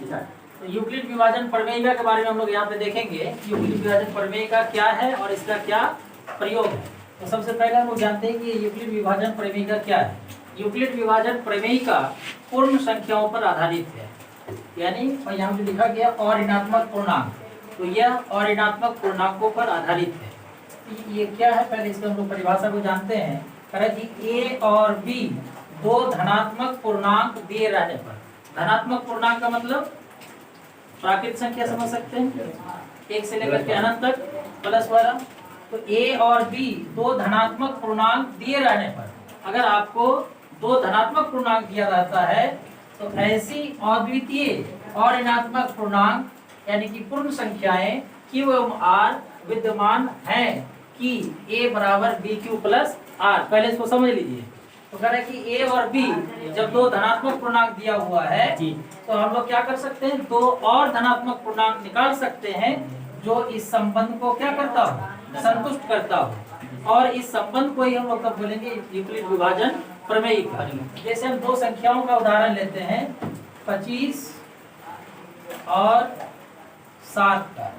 तो यूक्लिड विभाजन प्रमेय के बारे में हम लोग यहाँ पे देखेंगे। यूक्लिड विभाजन प्रमेय का क्या है और इसका क्या प्रयोग है। तो सबसे पहले हम लोग जानते हैं कि यूक्लिड विभाजन प्रमेय का क्या है। यूक्लिड विभाजन प्रमेय का पूर्ण संख्याओं पर आधारित है, यानी यहाँ पे लिखा गया और ऋणात्मक पूर्णांक, तो यह और ऋणात्मक पूर्णांकों पर आधारित है। ये क्या है, पहले इसके हम लोग परिभाषा को जानते हैं। कह रहा है कि ए और बी दो धनात्मक पूर्णांक दिए रहने पर, धनात्मक पूर्णांक का मतलब प्राकृत संख्या समझ सकते हैं, एक से लेकर के अनंत तक प्लस वाला। तो ए और बी दो धनात्मक पूर्णांक दिए रहने पर, अगर आपको दो धनात्मक पूर्णांक दिया रहता है तो ऐसी अद्वितीय और ऋणात्मक पूर्णांक यानी कि पूर्ण संख्याएं Q एवं R विद्यमान हैं कि A बराबर BQ प्लस R। पहले इसको समझ लीजिए। तो कह रहे हैं कि A और B जब दो धनात्मक पूर्णांक दिया हुआ है तो हम लोग क्या कर सकते हैं, दो और धनात्मक पूर्णांक निकाल सकते हैं जो इस संबंध को क्या करता हो, संतुष्ट करता हो। और इस संबंध को ही हम लोग कब बोलेंगे, यूक्लिड विभाजन प्रमेय का। जैसे हम दो संख्याओं का उदाहरण लेते हैं, 25 और 7 का।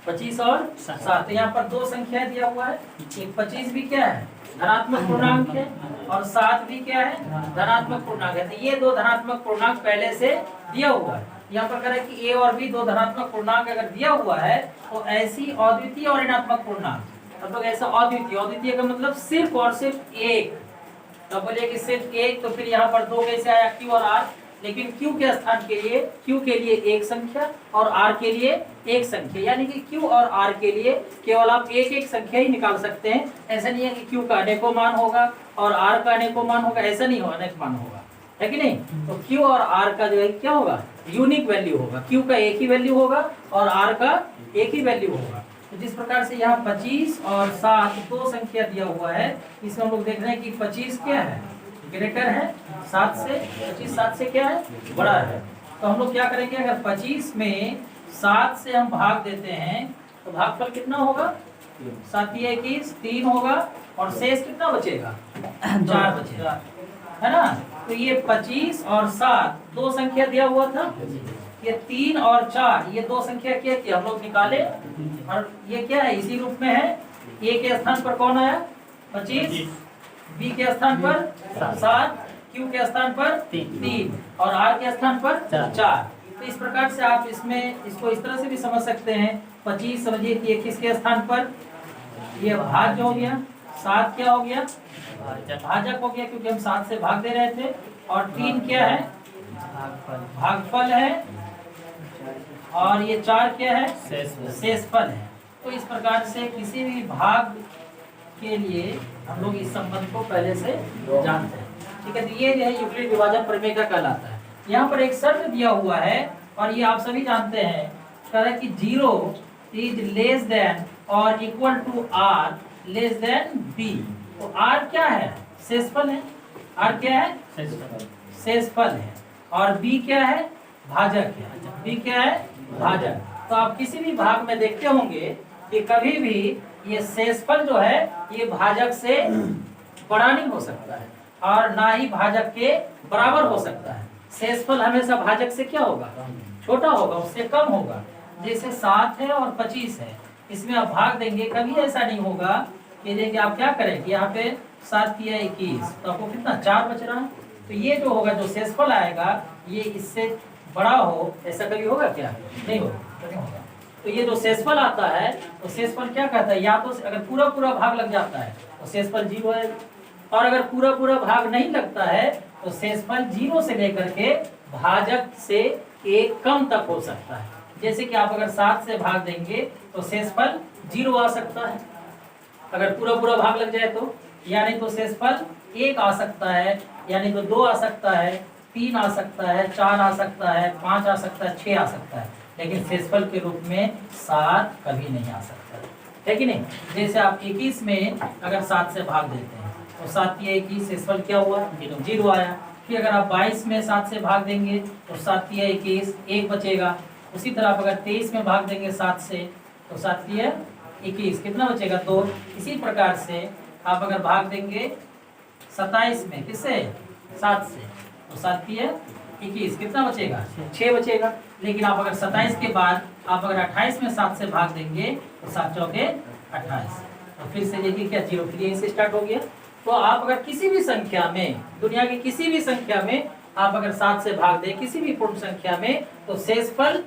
25 और 7, यहाँ पर दो संख्या दिया हुआ है। एक 25 भी क्या है, धनात्मक पूर्णांक है, और 7 भी क्या है, धनात्मक पूर्णांक है। तो ये दो धनात्मक पूर्णांक पहले से दिया हुआ है। यहाँ पर करें कि ए और बी दो धनात्मक पूर्णांक अगर दिया हुआ है तो ऐसी अद्वितीय और ऋणात्मक पूर्णांक, मतलब ऐसा अद्वितीय, अद्वितीय का मतलब सिर्फ और सिर्फ एक। तो बोलिए कि सिर्फ एक, तो फिर यहाँ पर दो कैसे आया, Q और R। लेकिन Q के स्थान के लिए, Q के लिए एक संख्या और R के लिए एक संख्या, यानी कि Q और R के लिए केवल आप एक एक संख्या ही निकाल सकते हैं। ऐसा नहीं है कि Q का अनेकों मान होगा और R का अनेकों मान होगा, ऐसा नहीं होगा, अनेक मान होगा, है कि नहीं। तो Q और R का जो है क्या होगा, यूनिक वैल्यू होगा। Q का एक ही वैल्यू होगा और R का एक ही वैल्यू होगा। तो जिस प्रकार से यहाँ 25 और 7 दो संख्या दिया हुआ है, इसमें हम लोग देख रहे हैं कि 25 क्या है, ग्रेटर है 7 से, 25 7 से क्या है, बड़ा है। तो हम लोग क्या करेंगे, अगर 25 में 7 से हम भाग देते हैं तो भागफल कितना होगा, 7 या 21 3 होगा, और शेष कितना बचेगा, 4 बचेगा, है ना। तो ये 25 और 7 दो संख्या दिया हुआ था, ये 3 और 4 ये दो संख्या क्या थी, हम लोग निकाले, और ये क्या है, इसी रूप में है। ए के स्थान पर कौन आया, 25, बी के स्थान पर 7, क्यू के स्थान पर 3 और आर के स्थान पर 4। तो इस प्रकार से आप इसमें इसको इस तरह से भी समझ सकते हैं। 25 समझिए कि 21 के स्थान पर ये भाज्य हो गया, 7 क्या हो गया, भाजक हो गया, क्योंकि हम 7 से भाग दे रहे थे, और 3 क्या है, भागफल है, और ये 4 क्या है, शेषफल है। तो इस प्रकार से किसी भी भाग के लिए हम लोग इस संबंध को पहले से जानते हैं, ठीक है। तो ये जो है यूक्लिड विभाजन प्रमेय का कहलाता है। यहाँ पर एक शर्त दिया हुआ है और ये आप सभी जानते हैं, कह रहा है कि 0 इज लेस देन और equal to R less than B। तो R क्या है, शेषफल है, R क्या है, शेषफल है, और B क्या है, भाजक है, B क्या है, भाजक। तो आप किसी भी भाग में देखते होंगे कि कभी भी ये शेषफल जो है ये भाजक से बड़ा नहीं हो सकता है और ना ही भाजक के बराबर हो सकता है। शेषफल हमेशा भाजक से क्या होगा, छोटा होगा, उससे कम होगा। जैसे 7 है और 25 है, इसमें आप भाग देंगे, कभी ऐसा नहीं होगा कि देखिए आप क्या करेंगे, यहाँ पे 7 या 21, तो आपको कितना 4 बच रहा है। तो ये जो होगा, जो शेषफल आएगा ये इससे बड़ा हो, ऐसा कभी होगा क्या, नहीं होगा, नहीं होगा। तो ये जो शेषफल आता है तो शेषफल क्या कहता है, या तो अगर पूरा पूरा भाग लग जाता है तो शेषफल 0 है, और अगर पूरा पूरा भाग नहीं लगता है तो शेषफल 0 से लेकर के भाजक से 1 कम तक हो सकता है। जैसे कि आप अगर 7 से भाग देंगे तो शेषफल 0 आ सकता है अगर पूरा पूरा भाग लग जाए तो, या नहीं तो शेषफल 1 आ सकता है, यानी तो 2 आ सकता है, 3 आ सकता है, 4 आ सकता है, 5 आ सकता है, 6 आ सकता है, लेकिन शेषफल के रूप में 7 कभी नहीं आ सकता है कि नहीं। जैसे आप 21 में अगर 7 से भाग देते हैं तो 7 या 21 शेषफल क्या हुआ, 0 आया। फिर अगर आप 22 में 7 से भाग देंगे तो 7 या 21 1 बचेगा। उसी तरह आप अगर 23 में भाग देंगे 7 से तो 7 या 21 कितना बचेगा, 2। इसी प्रकार से आप अगर भाग देंगे 27 में किससे, 7 से, तो 7 या 21, कितना बचेगा 6 बचेगा। लेकिन आप अगर 27 के बाद आप अगर 28 में 7 से भाग देंगे तो 7 चौके 28, तो फिर से देखिए क्या 0 फिर यहीं से स्टार्ट हो गया। तो आप अगर किसी भी संख्या में, दुनिया की किसी भी संख्या में आप अगर 7 से भाग दें किसी भी पूर्ण संख्या में, तो शेषफल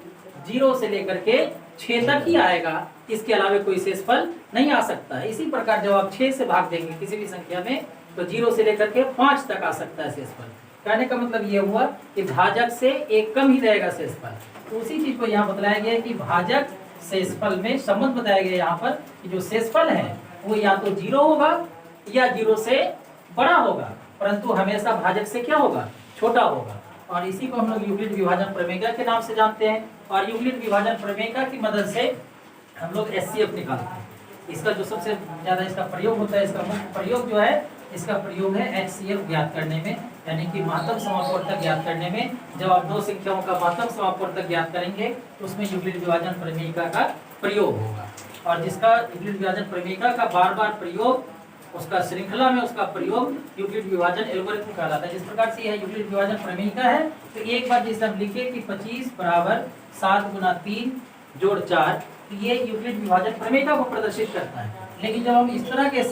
0 से लेकर के 6 तक ही आएगा, इसके अलावा कोई शेषफल नहीं आ सकता है। इसी प्रकार जब आप 6 से भाग देंगे किसी भी संख्या में तो 0 से लेकर के 5 तक आ सकता है शेषफल। कहने का मतलब ये हुआ कि भाजक से एक कम ही रहेगा शेषफल। तो उसी चीज को यहाँ बतलाया गया कि भाजक शेषफल में संबंध बताया गया यहाँ पर कि जो शेषफल है वो या तो 0 होगा या 0 से बड़ा होगा, परंतु हमेशा भाजक से क्या होगा, छोटा होगा। और इसी को हम लोग यूक्लिड विभाजन प्रमेय के नाम से जानते हैं। और यूक्लिड विभाजन प्रमेय की मदद से हम लोग एचसीएफ निकालते हैं। इसका जो सबसे ज्यादा इसका प्रयोग होता है, इसका मुख्य प्रयोग जो है, इसका प्रयोग है एचसीएफ ज्ञात करने में, यानी कि महत्तम समापवर्तक ज्ञात करने में। जब आप दो संख्याओं का महत्तम समापवर्तक ज्ञात करेंगे तो उसमें यूक्लिड विभाजन प्रमेय का प्रयोग होगा। और जिसका यूक्लिड विभाजन प्रमेय का बार बार प्रयोग, उसका श्रृंखला में उसका प्रयोग यूक्लिड विभाजन एल्गोरिथम कहलाता है। जिस प्रकार से यह यूक्लिड विभाजन प्रमेय है, तो एक बार जैसे हम लिखे कि 25 बराबर 7 गुना 3 जोड़ 4, तो ये यूक्लिड विभाजन प्रमेय को प्रदर्शित करता है। लेकिन जब हम इस तरह के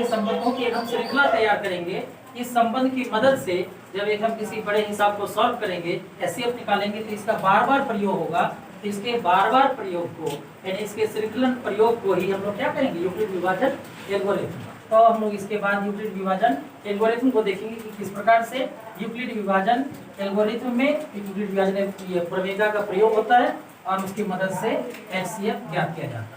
संबंधों की एक हम श्रृंखला तैयार करेंगे, इस संबंध की मदद से जब एक हम किसी बड़े हिसाब को सॉल्व करेंगे, एचसीएफ निकालेंगे, तो इसका बार बार प्रयोग होगा। तो इसके बार बार प्रयोग को, यानी इसके श्रृंखलन प्रयोग को ही हम लोग क्या करेंगे, यूक्लिड विभाजन एल्गोरिथम। तो हम लोग इसके बाद यूक्लिड विभाजन एल्गोरिथम को देखेंगे कि किस प्रकार से यूक्लिड विभाजन एल्गोरिथम में यूक्लिड विभाजन प्रमेय का प्रयोग होता है और उसकी मदद से एचसीएफ ज्ञात किया जाता है।